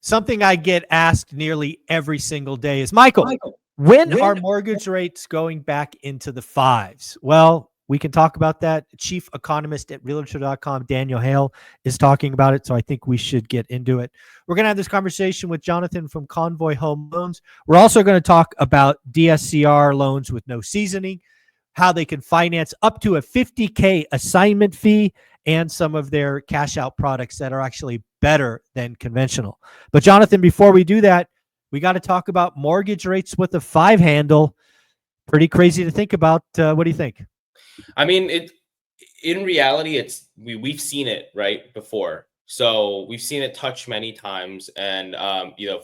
Something I get asked nearly every single day is, Michael, when are mortgage rates going back into the fives? Well, we can talk about that. Chief economist at realtor.com, Daniel Hale, is talking about it. So I think we should get into it. We're going to have this conversation with Jonathan from Convoy Home Loans. We're also going to talk about DSCR loans with no seasoning, how they can finance up to a $50K assignment fee, and some of their cash out products that are actually better than conventional. But Jonathan, before we do that, we got to talk about mortgage rates with a 5 handle. Pretty crazy to think about. What do you think? I mean, in reality, we've seen it right before. So we've seen it touch many times, and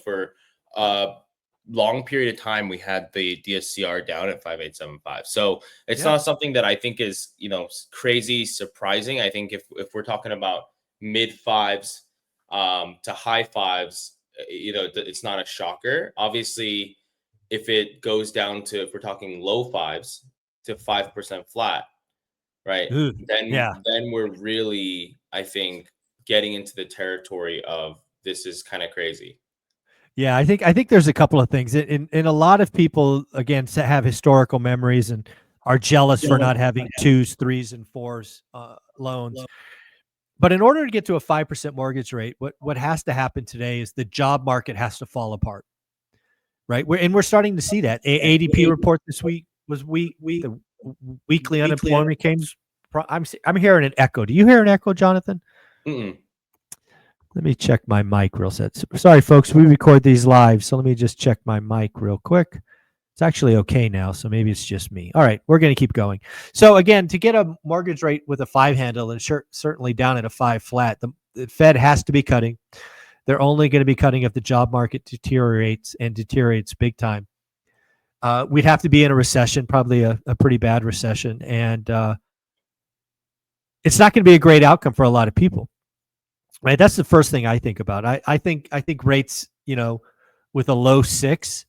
for a long period of time, we had the DSCR down at 5.875. So it's not something that I think is crazy surprising. I think if we're talking about mid fives to high fives, it's not a shocker. Obviously, if it goes down to, if we're talking low fives to 5% flat, right? Then we're really, I think, getting into the territory of this is kind of crazy. Yeah, I think there's a couple of things. And a lot of people, again, have historical memories and are jealous for not having 2s, 3s, and 4s loans. But in order to get to a 5% mortgage rate, what has to happen today is the job market has to fall apart, right? We're starting to see that. ADP report this week was the weekly unemployment came. I'm hearing an echo. Do you hear an echo, Jonathan? Mm-mm. Let me check my mic real set. Sorry, folks, we record these live, so let me just check my mic real quick. It's actually okay now, so maybe it's just me. All right, we're going to keep going. So again, to get a mortgage rate with a 5 handle and certainly down at a 5 flat, the Fed has to be cutting. They're only going to be cutting if the job market deteriorates big time. We'd have to be in a recession, probably a pretty bad recession, and it's not going to be a great outcome for a lot of people. Right, that's the first thing I think about. I think rates, with a low 6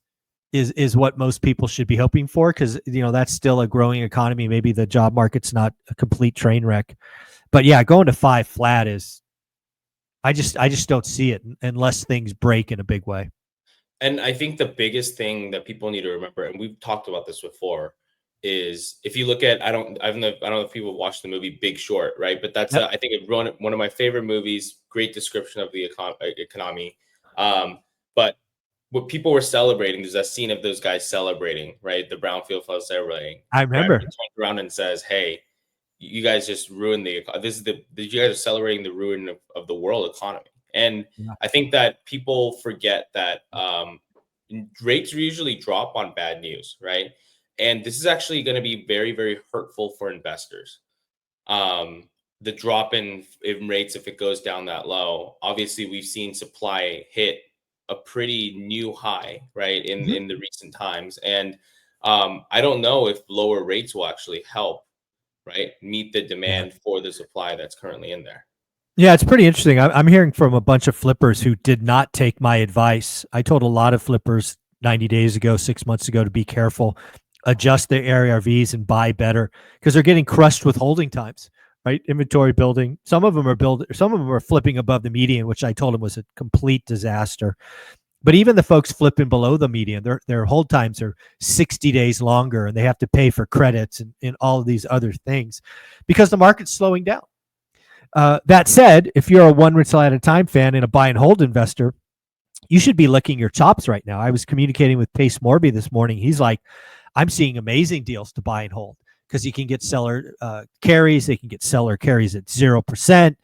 is what most people should be hoping for, because that's still a growing economy. Maybe the job market's not a complete train wreck, but yeah, going to 5 flat is, I just don't see it unless things break in a big way. And I think the biggest thing that people need to remember, and we've talked about this before, is if you look at, I don't know if people watch the movie Big Short, right? But that's I think one of my favorite movies. Great description of the economy. But what people were celebrating, there's that scene of those guys celebrating, right? The Brownfield fellows celebrating. I remember. Turns around and says, "Hey, you guys just ruined you guys are celebrating the ruin of the world economy." And I think that people forget that rates usually drop on bad news, right? And this is actually going to be very, very hurtful for investors. The drop in rates, if it goes down that low, obviously we've seen supply hit a pretty new high, right, in the recent times. And I don't know if lower rates will actually help, right, meet the demand for the supply that's currently in there. Yeah, it's pretty interesting. I'm hearing from a bunch of flippers who did not take my advice. I told a lot of flippers 90 days ago, 6 months ago, to be careful, adjust their ARVs and buy better, because they're getting crushed with holding times, right? Inventory building. Some of them are flipping above the median, which I told them was a complete disaster. But even the folks flipping below the median, their hold times are 60 days longer, and they have to pay for credits and all of these other things because the market's slowing down. That said, if you're a one rental at a time fan and a buy and hold investor, you should be licking your chops right now. I was communicating with Pace Morby this morning. He's like, I'm seeing amazing deals to buy and hold because you can get seller carries. They can get seller carries at 0%.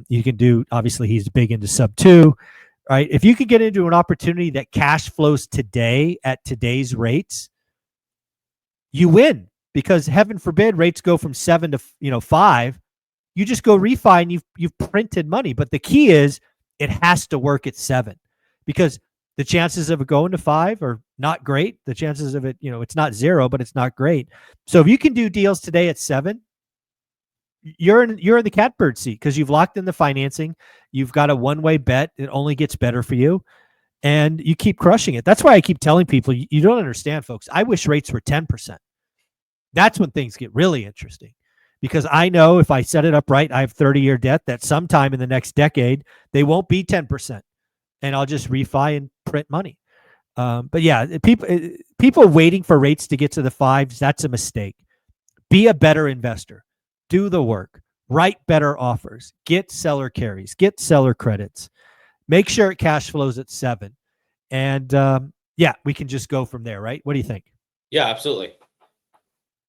You can do, obviously, he's big into sub 2, right? If you could get into an opportunity that cash flows today at today's rates, you win, because heaven forbid rates go from 7 to 5. You just go refi and you've printed money. But the key is it has to work at 7, because the chances of it going to 5 are not great. The chances of it, it's not 0, but it's not great. So if you can do deals today at 7, you're in the catbird seat, because you've locked in the financing. You've got a one-way bet. It only gets better for you, and you keep crushing it. That's why I keep telling people, you don't understand, folks. I wish rates were 10%. That's when things get really interesting, because I know if I set it up right, I have 30-year debt that sometime in the next decade, they won't be 10%. and I'll just refi and print money. But yeah, people waiting for rates to get to the fives, that's a mistake. Be a better investor. Do the work. Write better offers. Get seller carries. Get seller credits. Make sure it cash flows at 7. And yeah, we can just go from there, right? What do you think? Yeah, absolutely.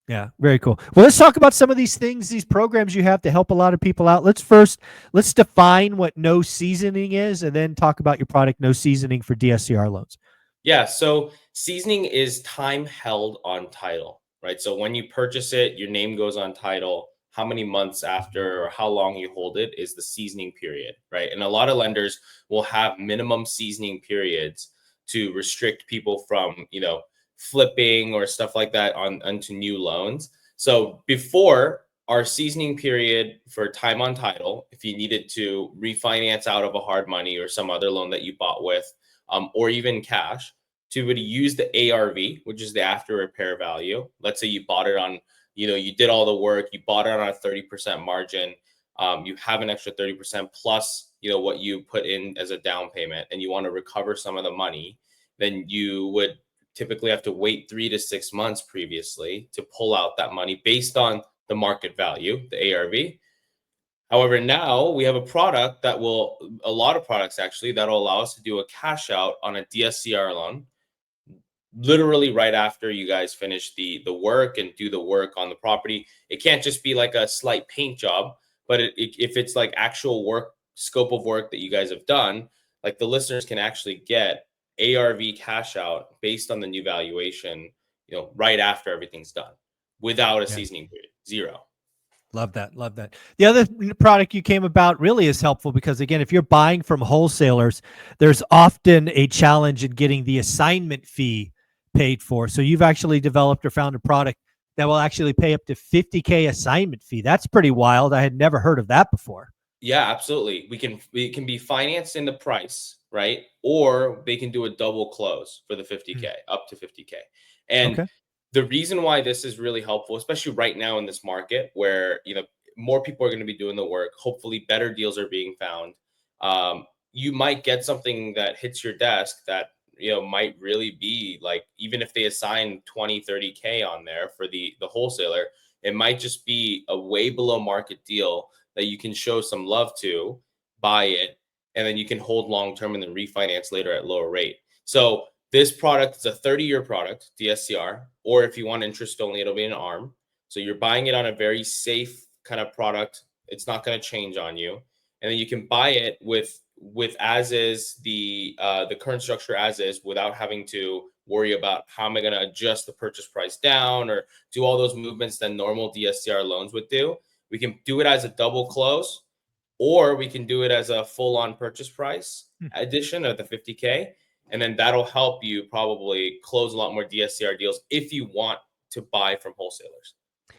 Yeah, very cool. Well, let's talk about some of these things, these programs you have to help a lot of people out. Let's define what no seasoning is, and then talk about your product, no seasoning for DSCR loans. Yeah, so seasoning is time held on title, right? So when you purchase it, your name goes on title. How many months after or how long you hold it is the seasoning period, right? And a lot of lenders will have minimum seasoning periods to restrict people from, flipping or stuff like that onto new loans. So before our seasoning period for time on title, if you needed to refinance out of a hard money or some other loan that you bought with, or even cash, to use the ARV, which is the after repair value. Let's say you bought it on, you did all the work, you bought it on a 30% margin. You have an extra 30% plus, what you put in as a down payment, and you want to recover some of the money, then you would typically have to wait 3 to 6 months previously to pull out that money based on the market value, the ARV. However, now we have a lot of products actually that'll allow us to do a cash out on a DSCR loan literally right after you guys finish the work and do the work on the property. It can't just be like a slight paint job, but if it's like actual work, scope of work that you guys have done, like the listeners can actually get ARV cash out based on the new valuation, right after everything's done without a Yeah. seasoning period, zero. Love that. Love that. The other product you came about really is helpful because, again, if you're buying from wholesalers, there's often a challenge in getting the assignment fee paid for. So you've actually developed or found a product that will actually pay up to 50K assignment fee. That's pretty wild. I had never heard of that before. Yeah, absolutely. We can be financed in the price, right? Or they can do a double close for the 50K, Hmm. up to 50K. And Okay. the reason why this is really helpful, especially right now in this market where, more people are going to be doing the work, hopefully better deals are being found. You might get something that hits your desk that, might really be like, even if they assign 20, 30K on there for the wholesaler, it might just be a way below market deal that you can show some love to, buy it, and then you can hold long term and then refinance later at lower rate. So this product is a 30-year product, DSCR, or if you want interest only, it'll be an ARM. So you're buying it on a very safe kind of product. It's not going to change on you, and then you can buy it with as is the current structure as is without having to worry about how am I going to adjust the purchase price down or do all those movements that normal DSCR loans would do. We can do it as a double close, or we can do it as a full-on purchase price addition of the 50K. And then that'll help you probably close a lot more DSCR deals if you want to buy from wholesalers.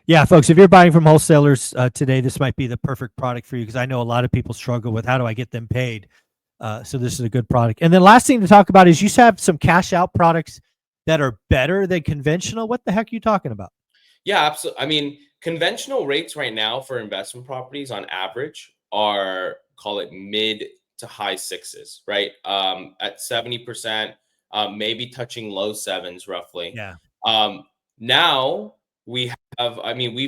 Yeah, folks, if you're buying from wholesalers today, this might be the perfect product for you because I know a lot of people struggle with how do I get them paid. So this is a good product. And then last thing to talk about is you have some cash out products that are better than conventional. What the heck are you talking about? Yeah, absolutely. I mean, conventional rates right now for investment properties on average are, call it, mid to high sixes, right? At 70%, maybe touching low sevens roughly. Yeah. Now we've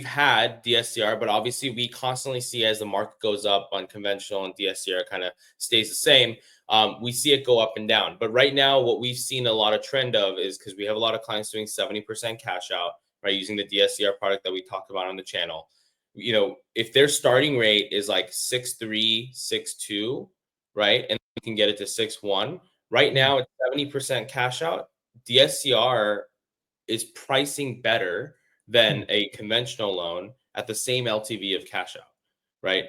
had DSCR, but obviously we constantly see as the market goes up on conventional and DSCR kind of stays the same. We see it go up and down. But right now, what we've seen a lot of trend of is because we have a lot of clients doing 70% cash out, right, using the DSCR product that we talked about on the channel. If their starting rate is like 6.3, 6.2, right, and we can get it to 6.1. Right now, it's 70% cash out. DSCR is pricing better than a conventional loan at the same LTV of cash out, right?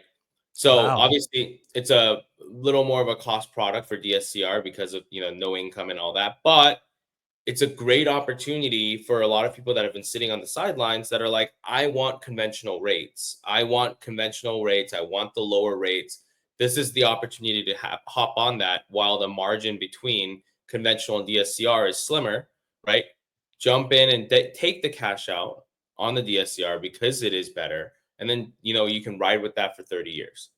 So Wow. obviously it's a little more of a cost product for DSCR because of no income and all that, but it's a great opportunity for a lot of people that have been sitting on the sidelines that are like, I want conventional rates. I want conventional rates. I want the lower rates. This is the opportunity to hop on that while the margin between conventional and DSCR is slimmer, right? Jump in and take the cash out on the DSCR because it is better. And then, you can ride with that for 30 years.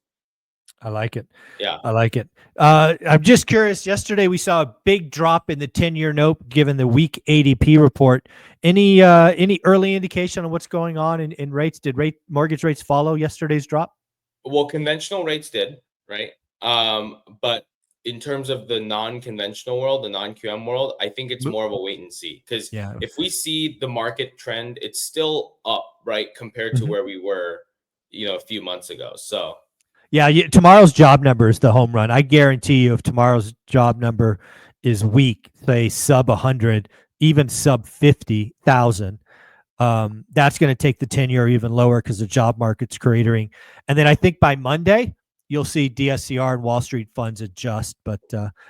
I like it. Yeah. I like it. I'm just curious. Yesterday we saw a big drop in the 10-year note given the weak ADP report. Any early indication on what's going on in rates? Did mortgage rates follow yesterday's drop? Well, conventional rates did, right? But in terms of the non-conventional world, the non-QM world, I think it's more of a wait and see. Because Yeah. if we see the market trend, it's still up, right, compared to Mhm. where we were, a few months ago. So Yeah, tomorrow's job number is the home run. I guarantee you, if tomorrow's job number is weak, say sub 100, even sub 50,000, that's going to take the 10-year even lower because the job market's cratering. And then I think by Monday, you'll see DSCR and Wall Street funds adjust. But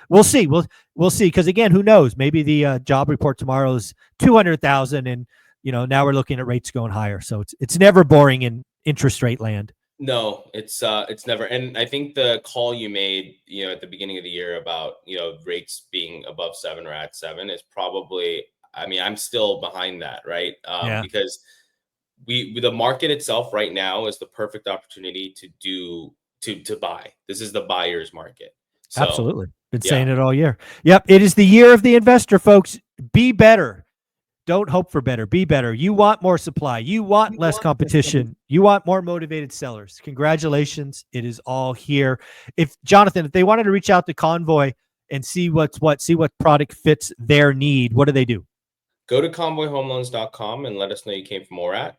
we'll see. We'll see. Because again, who knows? Maybe the job report tomorrow is 200,000, and now we're looking at rates going higher. So it's never boring in interest rate land. no, it's never. And I think the call you made, at the beginning of the year about, rates being above 7 or at 7 is probably, I mean, I'm still behind that, right? Yeah. Because the market itself right now is the perfect opportunity to buy. This is the buyer's market. So Absolutely. Been yeah, saying it all year. Yep. It is the year of the investor, folks. Be better. Don't hope for better. Be better. You want more supply. You want less competition. You want more motivated sellers. Congratulations. It is all here. Jonathan, if they wanted to reach out to Convoy and see see what product fits their need, what do they do? go to convoyhomeloans.com and let us know you came from ORAT.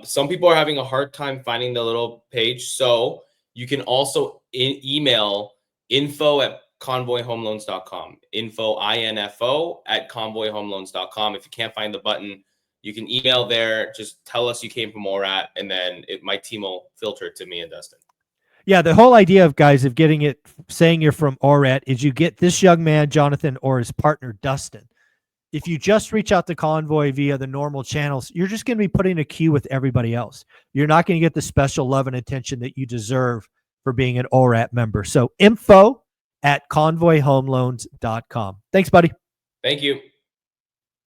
Some people are having a hard time finding the little page, so you can also email info@convoyhomeloans.com. info at convoyhomeloans.com. If you can't find the button, you can email there. Just tell us you came from ORAT, and then my team will filter it to me and Dustin. Yeah, the whole idea of getting it, saying you're from ORAT, is you get this young man, Jonathan, or his partner, Dustin. If you just reach out to Convoy via the normal channels, you're just going to be putting a queue with everybody else. You're not going to get the special love and attention that you deserve for being an ORAT member. So info@convoyhomeloans.com. Thanks, buddy. Thank you.